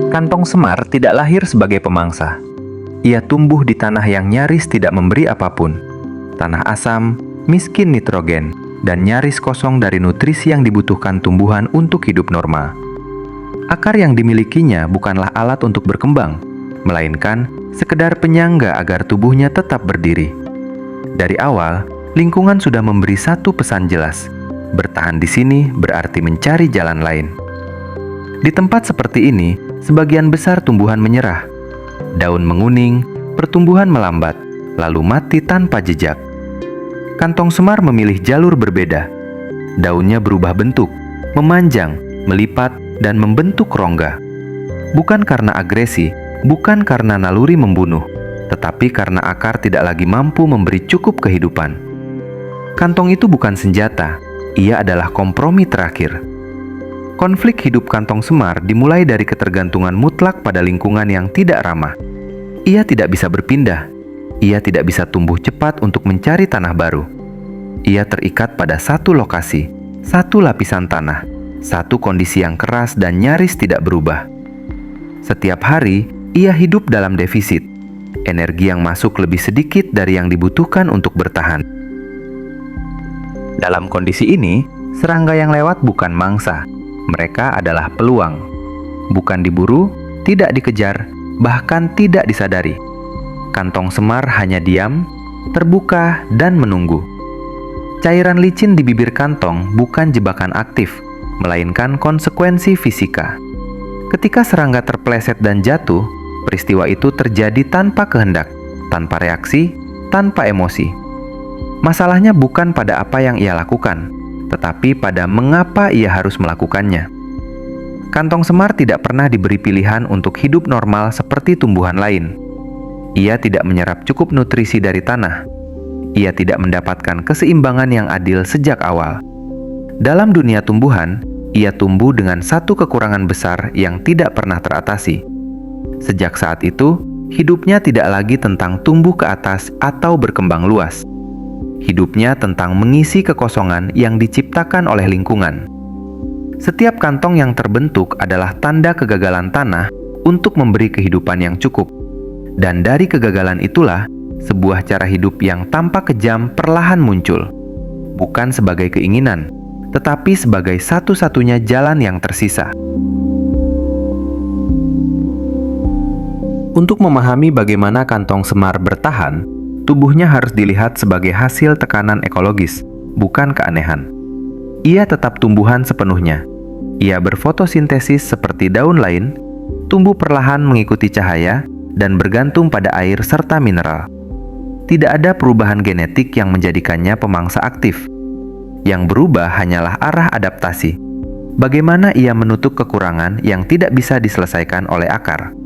Kantong semar tidak lahir sebagai pemangsa. Ia tumbuh di tanah yang nyaris tidak memberi apapun. Tanah asam, miskin nitrogen, dan nyaris kosong dari nutrisi yang dibutuhkan tumbuhan untuk hidup normal. Akar yang dimilikinya bukanlah alat untuk berkembang, melainkan sekedar penyangga agar tubuhnya tetap berdiri. Dari awal, lingkungan sudah memberi satu pesan jelas. Bertahan di sini berarti mencari jalan lain. Di tempat seperti ini, sebagian besar tumbuhan menyerah. Daun menguning, pertumbuhan melambat, lalu mati tanpa jejak. Kantong semar memilih jalur berbeda. Daunnya berubah bentuk, memanjang, melipat, dan membentuk rongga. Bukan karena agresi, bukan karena naluri membunuh, tetapi karena akar tidak lagi mampu memberi cukup kehidupan. Kantong itu bukan senjata, ia adalah kompromi terakhir. Konflik hidup kantong semar dimulai dari ketergantungan mutlak pada lingkungan yang tidak ramah. Ia tidak bisa berpindah. Ia tidak bisa tumbuh cepat untuk mencari tanah baru. Ia terikat pada satu lokasi, satu lapisan tanah, satu kondisi yang keras dan nyaris tidak berubah. Setiap hari, ia hidup dalam defisit. Energi yang masuk lebih sedikit dari yang dibutuhkan untuk bertahan. Dalam kondisi ini, serangga yang lewat bukan mangsa. Mereka adalah peluang. Bukan diburu, tidak dikejar, bahkan tidak disadari. Kantong semar hanya diam, terbuka, dan menunggu. Cairan licin di bibir kantong bukan jebakan aktif, melainkan konsekuensi fisika. Ketika serangga terpeleset dan jatuh, peristiwa itu terjadi tanpa kehendak, tanpa reaksi, tanpa emosi. Masalahnya bukan pada apa yang ia lakukan, tetapi pada mengapa ia harus melakukannya. Kantong semar tidak pernah diberi pilihan untuk hidup normal seperti tumbuhan lain. Ia tidak menyerap cukup nutrisi dari tanah. Ia tidak mendapatkan keseimbangan yang adil sejak awal. Dalam dunia tumbuhan, ia tumbuh dengan satu kekurangan besar yang tidak pernah teratasi. Sejak saat itu, hidupnya tidak lagi tentang tumbuh ke atas atau berkembang luas. Hidupnya tentang mengisi kekosongan yang diciptakan oleh lingkungan. Setiap kantong yang terbentuk adalah tanda kegagalan tanah untuk memberi kehidupan yang cukup. Dan dari kegagalan itulah, sebuah cara hidup yang tampak kejam perlahan muncul. Bukan sebagai keinginan, tetapi sebagai satu-satunya jalan yang tersisa. Untuk memahami bagaimana kantong semar bertahan, tubuhnya harus dilihat sebagai hasil tekanan ekologis, bukan keanehan. Ia tetap tumbuhan sepenuhnya. Ia berfotosintesis seperti daun lain, tumbuh perlahan mengikuti cahaya, dan bergantung pada air serta mineral. Tidak ada perubahan genetik yang menjadikannya pemangsa aktif. Yang berubah hanyalah arah adaptasi. Bagaimana ia menutup kekurangan yang tidak bisa diselesaikan oleh akar.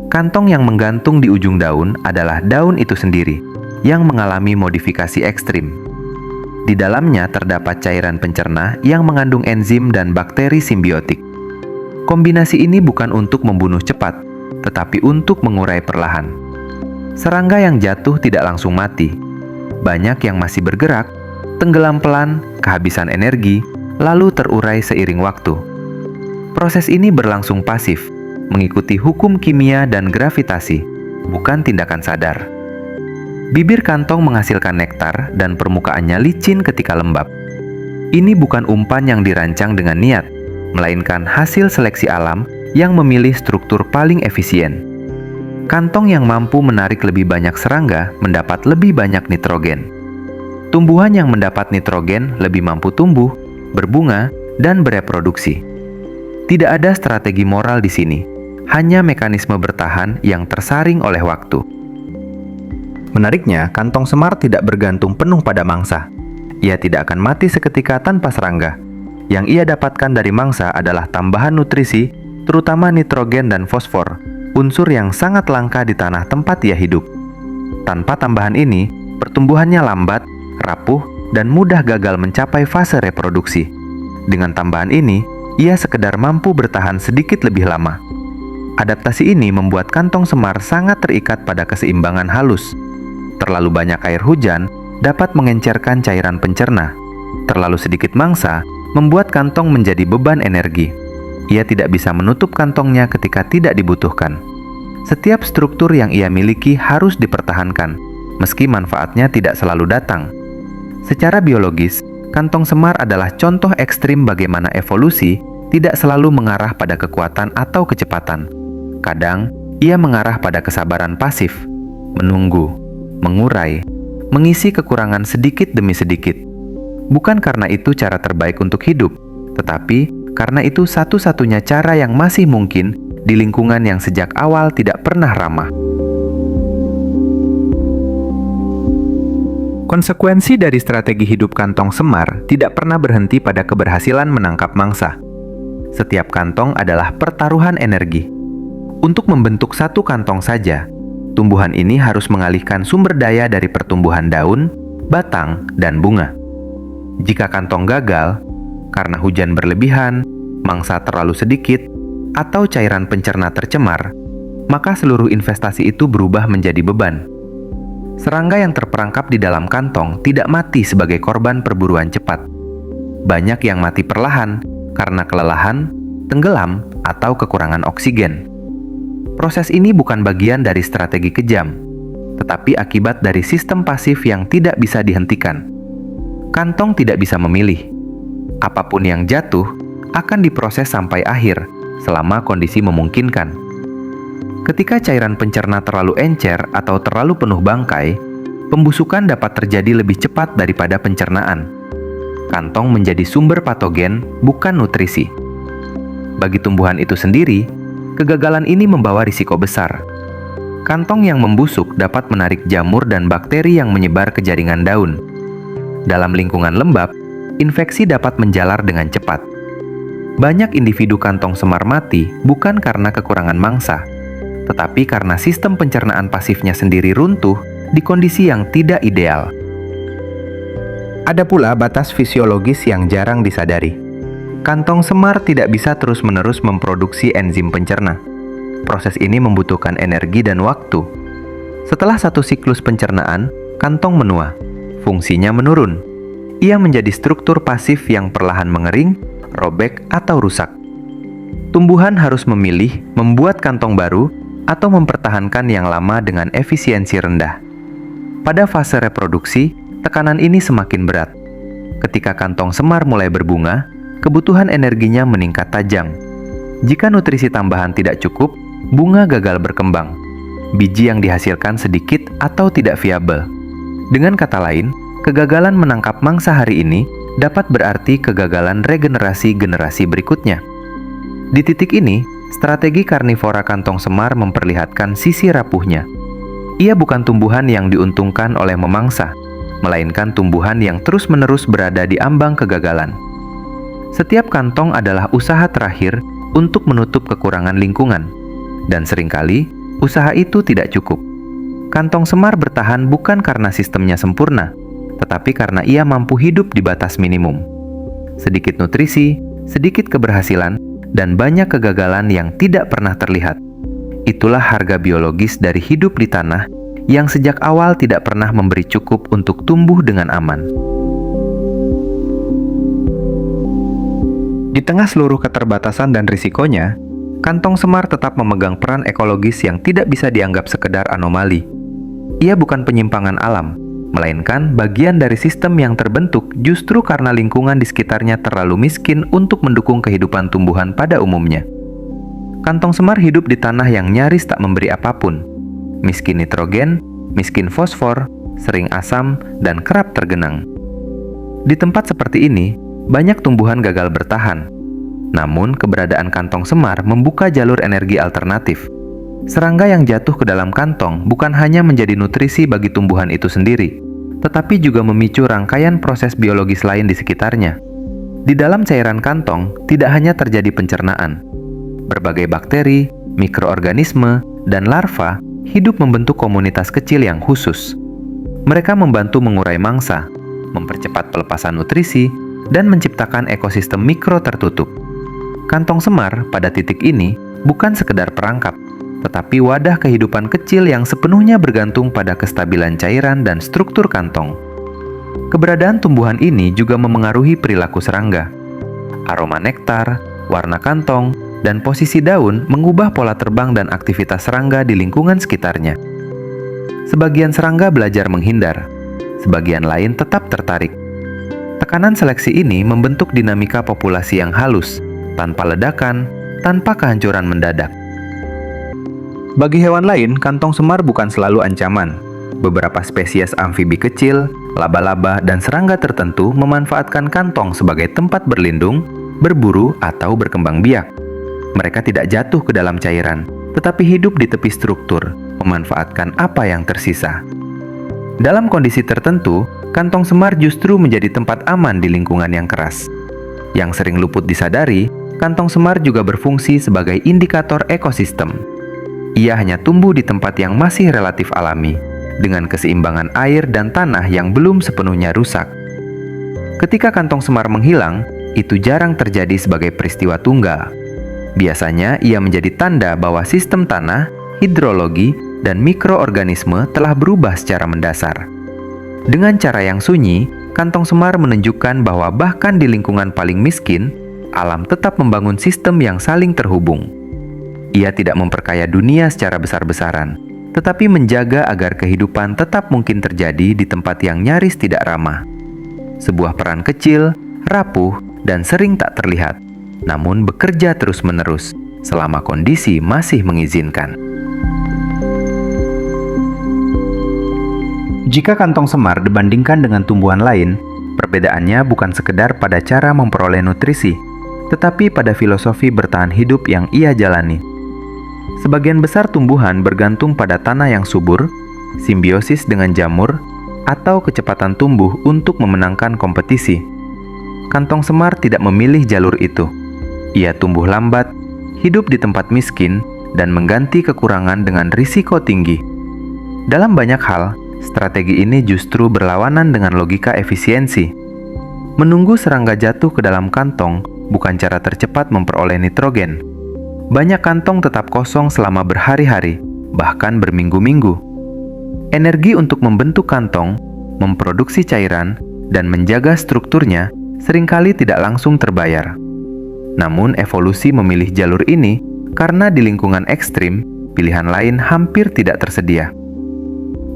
Kantong yang menggantung di ujung daun adalah daun itu sendiri, yang mengalami modifikasi ekstrim. Di dalamnya terdapat cairan pencerna yang mengandung enzim dan bakteri simbiotik. Kombinasi ini bukan untuk membunuh cepat, tetapi untuk mengurai perlahan. Serangga yang jatuh tidak langsung mati. Banyak yang masih bergerak, tenggelam pelan, kehabisan energi, lalu terurai seiring waktu. Proses ini berlangsung pasif, mengikuti hukum kimia dan gravitasi, bukan tindakan sadar. Bibir kantong menghasilkan nektar dan permukaannya licin ketika lembab. Ini bukan umpan yang dirancang dengan niat, melainkan hasil seleksi alam yang memilih struktur paling efisien. Kantong yang mampu menarik lebih banyak serangga mendapat lebih banyak nitrogen. Tumbuhan yang mendapat nitrogen lebih mampu tumbuh, berbunga, dan bereproduksi. Tidak ada strategi moral di sini. Hanya mekanisme bertahan yang tersaring oleh waktu. Menariknya, kantong semar tidak bergantung penuh pada mangsa. Ia tidak akan mati seketika tanpa serangga. Yang ia dapatkan dari mangsa adalah tambahan nutrisi, terutama nitrogen dan fosfor, unsur yang sangat langka di tanah tempat ia hidup. Tanpa tambahan ini, pertumbuhannya lambat, rapuh, dan mudah gagal mencapai fase reproduksi. Dengan tambahan ini, ia sekedar mampu bertahan sedikit lebih lama. Adaptasi ini membuat kantong semar sangat terikat pada keseimbangan halus. Terlalu banyak air hujan dapat mengencerkan cairan pencerna. Terlalu sedikit mangsa membuat kantong menjadi beban energi. Ia tidak bisa menutup kantongnya ketika tidak dibutuhkan. Setiap struktur yang ia miliki harus dipertahankan, meski manfaatnya tidak selalu datang. Secara biologis, kantong semar adalah contoh ekstrim bagaimana evolusi tidak selalu mengarah pada kekuatan atau kecepatan. Kadang, ia mengarah pada kesabaran pasif, menunggu, mengurai, mengisi kekurangan sedikit demi sedikit. Bukan karena itu cara terbaik untuk hidup, tetapi karena itu satu-satunya cara yang masih mungkin di lingkungan yang sejak awal tidak pernah ramah. Konsekuensi dari strategi hidup kantong semar tidak pernah berhenti pada keberhasilan menangkap mangsa. Setiap kantong adalah pertaruhan energi. Untuk membentuk satu kantong saja, tumbuhan ini harus mengalihkan sumber daya dari pertumbuhan daun, batang, dan bunga. Jika kantong gagal, karena hujan berlebihan, mangsa terlalu sedikit, atau cairan pencerna tercemar, maka seluruh investasi itu berubah menjadi beban. Serangga yang terperangkap di dalam kantong tidak mati sebagai korban perburuan cepat. Banyak yang mati perlahan karena kelelahan, tenggelam, atau kekurangan oksigen. Proses ini bukan bagian dari strategi kejam, tetapi akibat dari sistem pasif yang tidak bisa dihentikan. Kantong tidak bisa memilih. Apapun yang jatuh akan diproses sampai akhir selama kondisi memungkinkan. Ketika cairan pencerna terlalu encer atau terlalu penuh bangkai, pembusukan dapat terjadi lebih cepat daripada pencernaan. Kantong menjadi sumber patogen, bukan nutrisi. Bagi tumbuhan itu sendiri, kegagalan ini membawa risiko besar. Kantong yang membusuk dapat menarik jamur dan bakteri yang menyebar ke jaringan daun. Dalam lingkungan lembab, infeksi dapat menjalar dengan cepat. Banyak individu kantong semar mati bukan karena kekurangan mangsa, tetapi karena sistem pencernaan pasifnya sendiri runtuh di kondisi yang tidak ideal. Ada pula batas fisiologis yang jarang disadari. Kantong semar tidak bisa terus-menerus memproduksi enzim pencerna. Proses ini membutuhkan energi dan waktu. Setelah satu siklus pencernaan, kantong menua. Fungsinya menurun. Ia menjadi struktur pasif yang perlahan mengering, robek, atau rusak. Tumbuhan harus memilih membuat kantong baru atau mempertahankan yang lama dengan efisiensi rendah. Pada fase reproduksi, tekanan ini semakin berat. Ketika kantong semar mulai berbunga, kebutuhan energinya meningkat tajam. Jika nutrisi tambahan tidak cukup, bunga gagal berkembang. Biji yang dihasilkan sedikit atau tidak viabel. Dengan kata lain, kegagalan menangkap mangsa hari ini dapat berarti kegagalan regenerasi generasi berikutnya. Di titik ini, strategi karnivora kantong semar memperlihatkan sisi rapuhnya. Ia bukan tumbuhan yang diuntungkan oleh memangsa, melainkan tumbuhan yang terus-menerus berada di ambang kegagalan. Setiap kantong adalah usaha terakhir untuk menutup kekurangan lingkungan, dan seringkali usaha itu tidak cukup. Kantong semar bertahan bukan karena sistemnya sempurna, tetapi karena ia mampu hidup di batas minimum. Sedikit nutrisi, sedikit keberhasilan, dan banyak kegagalan yang tidak pernah terlihat. Itulah harga biologis dari hidup di tanah yang sejak awal tidak pernah memberi cukup untuk tumbuh dengan aman. Di tengah seluruh keterbatasan dan risikonya, kantong semar tetap memegang peran ekologis yang tidak bisa dianggap sekedar anomali. Ia bukan penyimpangan alam, melainkan bagian dari sistem yang terbentuk justru karena lingkungan di sekitarnya terlalu miskin untuk mendukung kehidupan tumbuhan pada umumnya. Kantong semar hidup di tanah yang nyaris tak memberi apapun. Miskin nitrogen, miskin fosfor, sering asam, dan kerap tergenang. Di tempat seperti ini, banyak tumbuhan gagal bertahan. Namun, keberadaan kantong semar membuka jalur energi alternatif. Serangga yang jatuh ke dalam kantong bukan hanya menjadi nutrisi bagi tumbuhan itu sendiri, tetapi juga memicu rangkaian proses biologis lain di sekitarnya. Di dalam cairan kantong tidak hanya terjadi pencernaan. Berbagai bakteri, mikroorganisme, dan larva hidup membentuk komunitas kecil yang khusus. Mereka membantu mengurai mangsa, mempercepat pelepasan nutrisi, dan menciptakan ekosistem mikro tertutup. Kantong semar pada titik ini bukan sekedar perangkap, tetapi wadah kehidupan kecil yang sepenuhnya bergantung pada kestabilan cairan dan struktur kantong. Keberadaan tumbuhan ini juga memengaruhi perilaku serangga. Aroma nektar, warna kantong, dan posisi daun mengubah pola terbang dan aktivitas serangga di lingkungan sekitarnya. Sebagian serangga belajar menghindar, sebagian lain tetap tertarik. Tekanan seleksi ini membentuk dinamika populasi yang halus, tanpa ledakan, tanpa kehancuran mendadak. Bagi hewan lain, kantong semar bukan selalu ancaman. Beberapa spesies amfibi kecil, laba-laba, dan serangga tertentu memanfaatkan kantong sebagai tempat berlindung, berburu, atau berkembang biak. Mereka tidak jatuh ke dalam cairan, tetapi hidup di tepi struktur, memanfaatkan apa yang tersisa. Dalam kondisi tertentu, kantong semar justru menjadi tempat aman di lingkungan yang keras. Yang sering luput disadari, kantong semar juga berfungsi sebagai indikator ekosistem. Ia hanya tumbuh di tempat yang masih relatif alami, dengan keseimbangan air dan tanah yang belum sepenuhnya rusak. Ketika kantong semar menghilang, itu jarang terjadi sebagai peristiwa tunggal. Biasanya ia menjadi tanda bahwa sistem tanah, hidrologi, dan mikroorganisme telah berubah secara mendasar. Dengan cara yang sunyi, kantong semar menunjukkan bahwa bahkan di lingkungan paling miskin, alam tetap membangun sistem yang saling terhubung. Ia tidak memperkaya dunia secara besar-besaran, tetapi menjaga agar kehidupan tetap mungkin terjadi di tempat yang nyaris tidak ramah. Sebuah peran kecil, rapuh, dan sering tak terlihat, namun bekerja terus-menerus selama kondisi masih mengizinkan. Jika kantong semar dibandingkan dengan tumbuhan lain, perbedaannya bukan sekedar pada cara memperoleh nutrisi, tetapi pada filosofi bertahan hidup yang ia jalani. Sebagian besar tumbuhan bergantung pada tanah yang subur, simbiosis dengan jamur, atau kecepatan tumbuh untuk memenangkan kompetisi. Kantong semar tidak memilih jalur itu. Ia tumbuh lambat, hidup di tempat miskin, dan mengganti kekurangan dengan risiko tinggi. Dalam banyak hal, strategi ini justru berlawanan dengan logika efisiensi. Menunggu serangga jatuh ke dalam kantong bukan cara tercepat memperoleh nitrogen. Banyak kantong tetap kosong selama berhari-hari, bahkan berminggu-minggu. Energi untuk membentuk kantong, memproduksi cairan, dan menjaga strukturnya seringkali tidak langsung terbayar. Namun evolusi memilih jalur ini karena di lingkungan ekstrim, pilihan lain hampir tidak tersedia.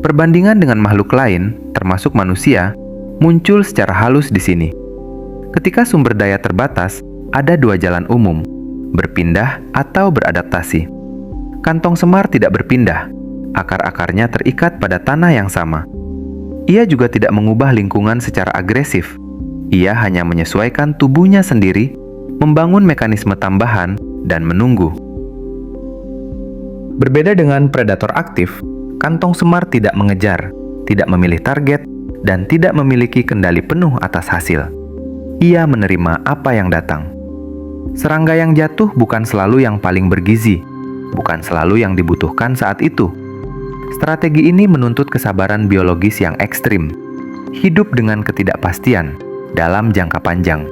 Perbandingan dengan makhluk lain, termasuk manusia, muncul secara halus di sini. Ketika sumber daya terbatas, ada dua jalan umum, berpindah atau beradaptasi. Kantong semar tidak berpindah, akar-akarnya terikat pada tanah yang sama. Ia juga tidak mengubah lingkungan secara agresif. Ia hanya menyesuaikan tubuhnya sendiri, membangun mekanisme tambahan, dan menunggu. Berbeda dengan predator aktif, kantong semar tidak mengejar, tidak memilih target, dan tidak memiliki kendali penuh atas hasil. Ia menerima apa yang datang. Serangga yang jatuh bukan selalu yang paling bergizi, bukan selalu yang dibutuhkan saat itu. Strategi ini menuntut kesabaran biologis yang ekstrim, hidup dengan ketidakpastian dalam jangka panjang.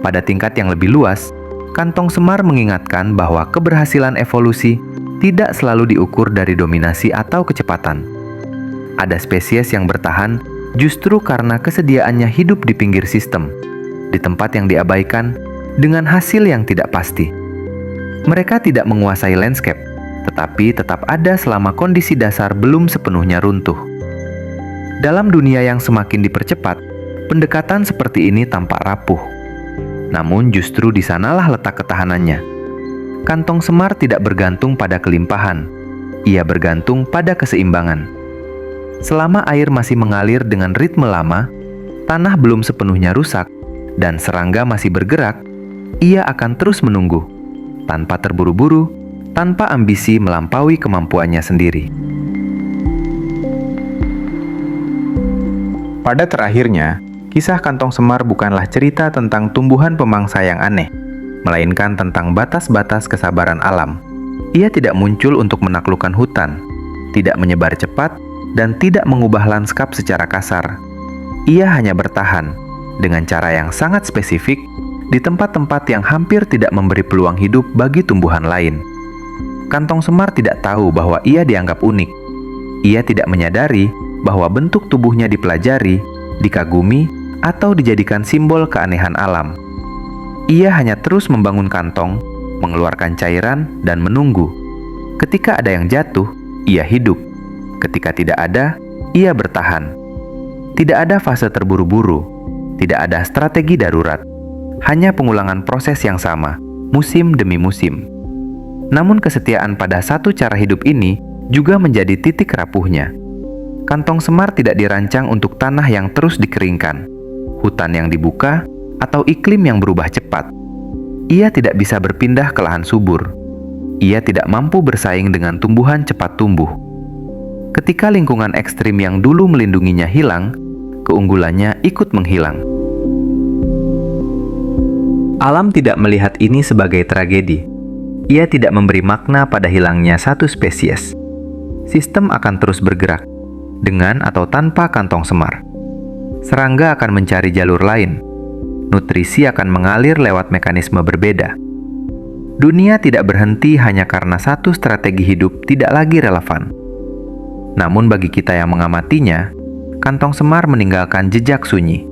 Pada tingkat yang lebih luas, kantong semar mengingatkan bahwa keberhasilan evolusi tidak selalu diukur dari dominasi atau kecepatan. Ada spesies yang bertahan justru karena kesediaannya hidup di pinggir sistem, di tempat yang diabaikan, dengan hasil yang tidak pasti. Mereka tidak menguasai landscape, tetapi tetap ada selama kondisi dasar belum sepenuhnya runtuh. Dalam dunia yang semakin dipercepat, pendekatan seperti ini tampak rapuh. Namun justru di sanalah letak ketahanannya. Kantong semar tidak bergantung pada kelimpahan. Ia bergantung pada keseimbangan. Selama air masih mengalir dengan ritme lama, tanah belum sepenuhnya rusak, dan serangga masih bergerak, ia akan terus menunggu, tanpa terburu-buru, tanpa ambisi melampaui kemampuannya sendiri. Pada terakhirnya, kisah kantong semar bukanlah cerita tentang tumbuhan pemangsa yang aneh, melainkan tentang batas-batas kesabaran alam. Ia tidak muncul untuk menaklukkan hutan, tidak menyebar cepat, dan tidak mengubah lanskap secara kasar. Ia hanya bertahan, dengan cara yang sangat spesifik, di tempat-tempat yang hampir tidak memberi peluang hidup bagi tumbuhan lain. Kantong semar tidak tahu bahwa ia dianggap unik. Ia tidak menyadari bahwa bentuk tubuhnya dipelajari, dikagumi, atau dijadikan simbol keanehan alam. Ia hanya terus membangun kantong, mengeluarkan cairan, dan menunggu. Ketika ada yang jatuh, ia hidup. Ketika tidak ada, ia bertahan. Tidak ada fase terburu-buru, tidak ada strategi darurat, hanya pengulangan proses yang sama, musim demi musim. Namun kesetiaan pada satu cara hidup ini juga menjadi titik rapuhnya. Kantong semar tidak dirancang untuk tanah yang terus dikeringkan, hutan yang dibuka, atau iklim yang berubah cepat. Ia tidak bisa berpindah ke lahan subur. Ia tidak mampu bersaing dengan tumbuhan cepat tumbuh. Ketika lingkungan ekstrim yang dulu melindunginya hilang, keunggulannya ikut menghilang. Alam tidak melihat ini sebagai tragedi. Ia tidak memberi makna pada hilangnya satu spesies. Sistem akan terus bergerak, dengan atau tanpa kantong semar. Serangga akan mencari jalur lain. Nutrisi akan mengalir lewat mekanisme berbeda. Dunia tidak berhenti hanya karena satu strategi hidup tidak lagi relevan. Namun bagi kita yang mengamatinya, kantong semar meninggalkan jejak sunyi.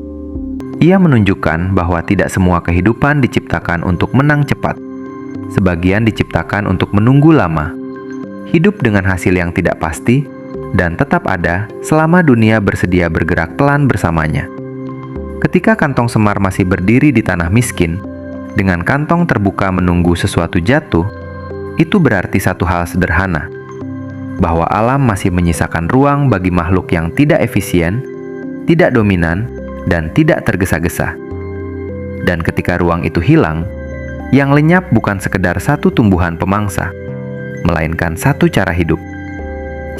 Ia menunjukkan bahwa tidak semua kehidupan diciptakan untuk menang cepat. Sebagian diciptakan untuk menunggu lama, hidup dengan hasil yang tidak pasti, dan tetap ada selama dunia bersedia bergerak pelan bersamanya. Ketika kantong semar masih berdiri di tanah miskin, dengan kantong terbuka menunggu sesuatu jatuh, itu berarti satu hal sederhana, bahwa alam masih menyisakan ruang bagi makhluk yang tidak efisien, tidak dominan, dan tidak tergesa-gesa. Dan ketika ruang itu hilang, yang lenyap bukan sekedar satu tumbuhan pemangsa, melainkan satu cara hidup.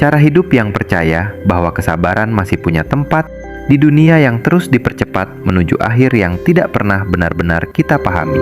Cara hidup yang percaya bahwa kesabaran masih punya tempat di dunia yang terus dipercepat menuju akhir yang tidak pernah benar-benar kita pahami.